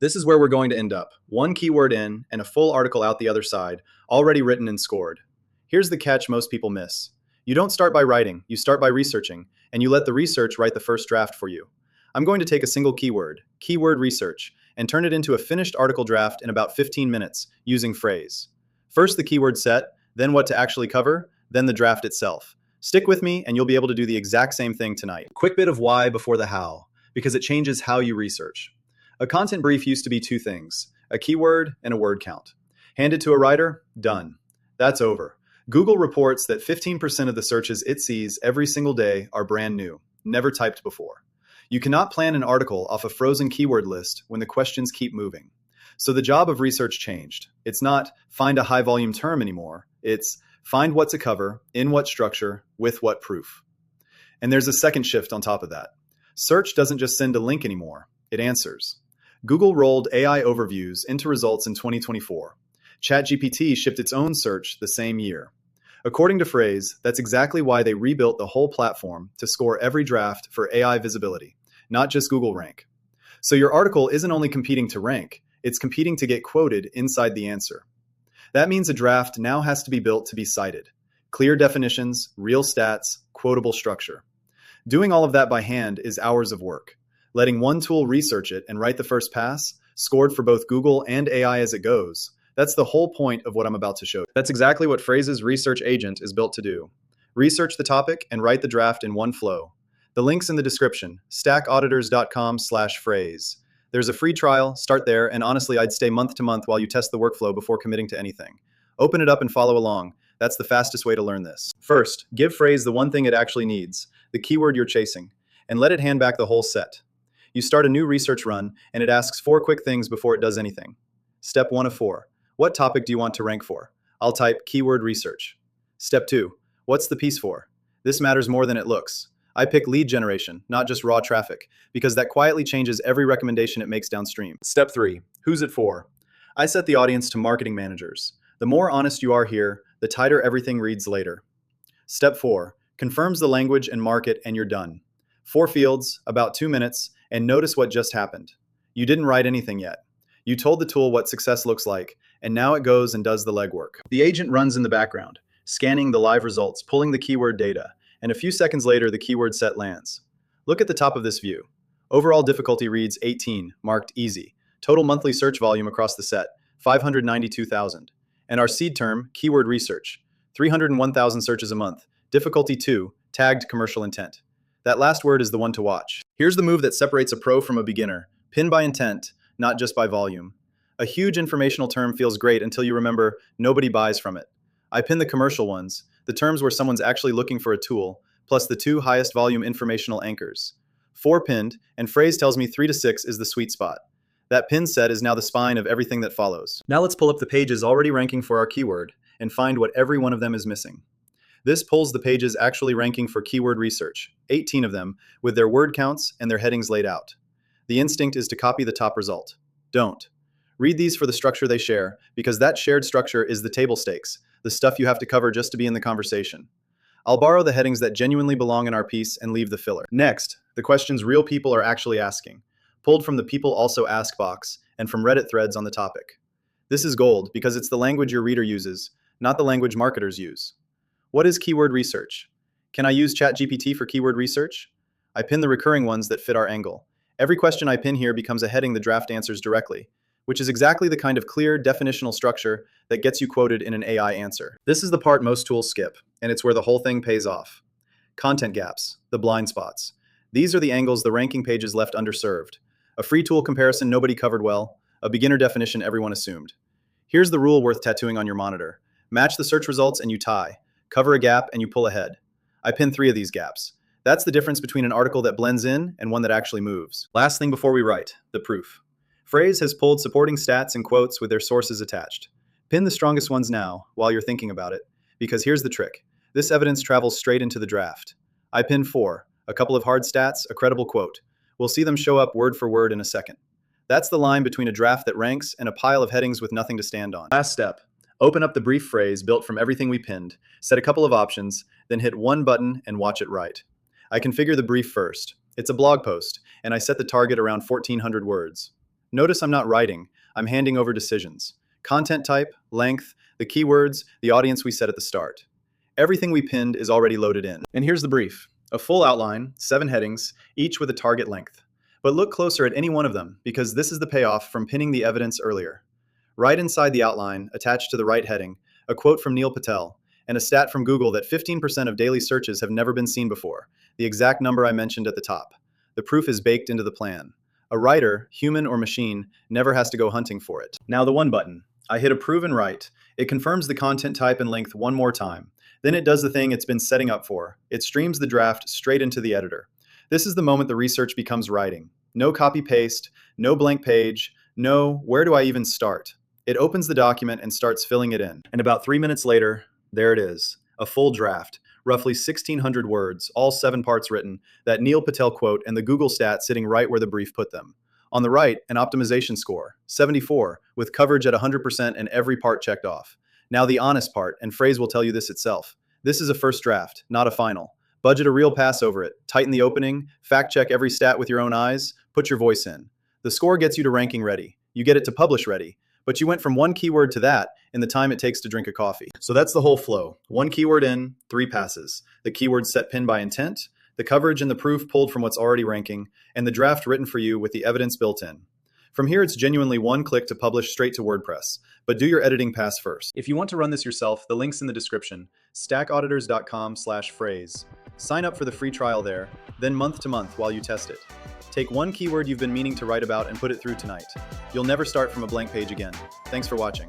This is where we're going to end up. One keyword in and a full article out the other side, already written and scored. Here's the catch most people miss. You don't start by writing, you start by researching, and you let the research write the first draft for you. I'm going to take a single keyword, keyword research, and turn it into a finished article draft in about 15 minutes using Frase. First the keyword set, then what to actually cover, then the draft itself. Stick with me and you'll be able to do the exact same thing tonight. Quick bit of why before the how, because it changes how you research. A content brief used to be two things, a keyword and a word count. Hand it to a writer, done. That's over. Google reports that 15% of the searches it sees every single day are brand new, never typed before. You cannot plan an article off a frozen keyword list when the questions keep moving. So the job of research changed. It's not find a high volume term anymore. It's find what to cover, in what structure, with what proof. And there's a second shift on top of that. Search doesn't just send a link anymore, it answers. Google rolled AI overviews into results in 2024. ChatGPT shipped its own search the same year. According to Frase, that's exactly why they rebuilt the whole platform to score every draft for AI visibility, not just Google rank. So your article isn't only competing to rank, it's competing to get quoted inside the answer. That means a draft now has to be built to be cited. Clear definitions, real stats, quotable structure. Doing all of that by hand is hours of work. Letting one tool research it and write the first pass, scored for both Google and AI as it goes, that's the whole point of what I'm about to show you. That's exactly what Phrase's research agent is built to do. Research the topic and write the draft in one flow. The link's in the description, stackauditors.com/phrase. There's a free trial, start there, and honestly, I'd stay month to month while you test the workflow before committing to anything. Open it up and follow along. That's the fastest way to learn this. First, give Frase the one thing it actually needs, the keyword you're chasing, and let it hand back the whole set. You start a new research run, and it asks 4 quick things before it does anything. Step 1 of 4. What topic do you want to rank for? I'll type keyword research. Step 2. What's the piece for? This matters more than it looks. I pick lead generation, not just raw traffic, because that quietly changes every recommendation it makes downstream. Step 3. Who's it for? I set the audience to marketing managers. The more honest you are here, the tighter everything reads later. Step 4. Confirms the language and market and you're done. 4 fields, about 2 minutes, and notice what just happened. You didn't write anything yet. You told the tool what success looks like, and now it goes and does the legwork. The agent runs in the background, scanning the live results, pulling the keyword data, and a few seconds later the keyword set lands. Look at the top of this view. Overall difficulty reads 18, marked easy. Total monthly search volume across the set, 592,000. And our seed term, keyword research, 301,000 searches a month. Difficulty 2, tagged commercial intent. That last word is the one to watch. Here's the move that separates a pro from a beginner. Pin by intent, not just by volume. A huge informational term feels great until you remember nobody buys from it. I pin the commercial ones, the terms where someone's actually looking for a tool, plus the 2 highest volume informational anchors. 4 pinned, and Frase tells me 3 to 6 is the sweet spot. That pin set is now the spine of everything that follows. Now let's pull up the pages already ranking for our keyword and find what every one of them is missing. This pulls the pages actually ranking for keyword research, 18 of them, with their word counts and their headings laid out. The instinct is to copy the top result. Don't. Read these for the structure they share, because that shared structure is the table stakes, the stuff you have to cover just to be in the conversation. I'll borrow the headings that genuinely belong in our piece and leave the filler. Next, the questions real people are actually asking, pulled from the People Also Ask box and from Reddit threads on the topic. This is gold because it's the language your reader uses, not the language marketers use. What is keyword research? Can I use ChatGPT for keyword research? I pin the recurring ones that fit our angle. Every question I pin here becomes a heading the draft answers directly, which is exactly the kind of clear definitional structure that gets you quoted in an AI answer. This is the part most tools skip, and it's where the whole thing pays off. Content gaps, the blind spots. These are the angles the ranking pages left underserved. A free tool comparison nobody covered well, a beginner definition everyone assumed. Here's the rule worth tattooing on your monitor. Match the search results and you tie. Cover a gap and you pull ahead. I pin 3 of these gaps. That's the difference between an article that blends in and one that actually moves. Last thing before we write, the proof. Frase has pulled supporting stats and quotes with their sources attached. Pin the strongest ones now, while you're thinking about it, because here's the trick. This evidence travels straight into the draft. I pin 4, a couple of hard stats, a credible quote. We'll see them show up word for word in a second. That's the line between a draft that ranks and a pile of headings with nothing to stand on. Last step. Open up the brief phrase built from everything we pinned, set a couple of options, then hit one button and watch it write. I configure the brief first. It's a blog post, and I set the target around 1,400 words. Notice I'm not writing, I'm handing over decisions. Content type, length, the keywords, the audience we set at the start. Everything we pinned is already loaded in. And here's the brief. A full outline, 7 headings, each with a target length. But look closer at any one of them, because this is the payoff from pinning the evidence earlier. Right inside the outline, attached to the right heading, a quote from Neil Patel, and a stat from Google that 15% of daily searches have never been seen before, the exact number I mentioned at the top. The proof is baked into the plan. A writer, human or machine, never has to go hunting for it. Now the one button. I hit approve and write. It confirms the content type and length one more time. Then it does the thing it's been setting up for. It streams the draft straight into the editor. This is the moment the research becomes writing. No copy-paste, no blank page, no, where do I even start? It opens the document and starts filling it in. And about 3 minutes later, there it is, a full draft, roughly 1,600 words, all 7 parts written, that Neil Patel quote and the Google stat sitting right where the brief put them. On the right, an optimization score, 74, with coverage at 100% and every part checked off. Now the honest part, and Frase will tell you this itself. This is a first draft, not a final. Budget a real pass over it, tighten the opening, fact-check every stat with your own eyes, put your voice in. The score gets you to ranking ready. You get it to publish ready. But you went from one keyword to that in the time it takes to drink a coffee. So that's the whole flow. 1 keyword in, 3 passes. The keyword set pinned by intent, the coverage and the proof pulled from what's already ranking, and the draft written for you with the evidence built in. From here, it's genuinely 1 click to publish straight to WordPress. But do your editing pass first. If you want to run this yourself, the link's in the description. stackauditors.com/phrase. Sign up for the free trial there, then month to month while you test it. Take 1 keyword you've been meaning to write about and put it through tonight. You'll never start from a blank page again. Thanks for watching.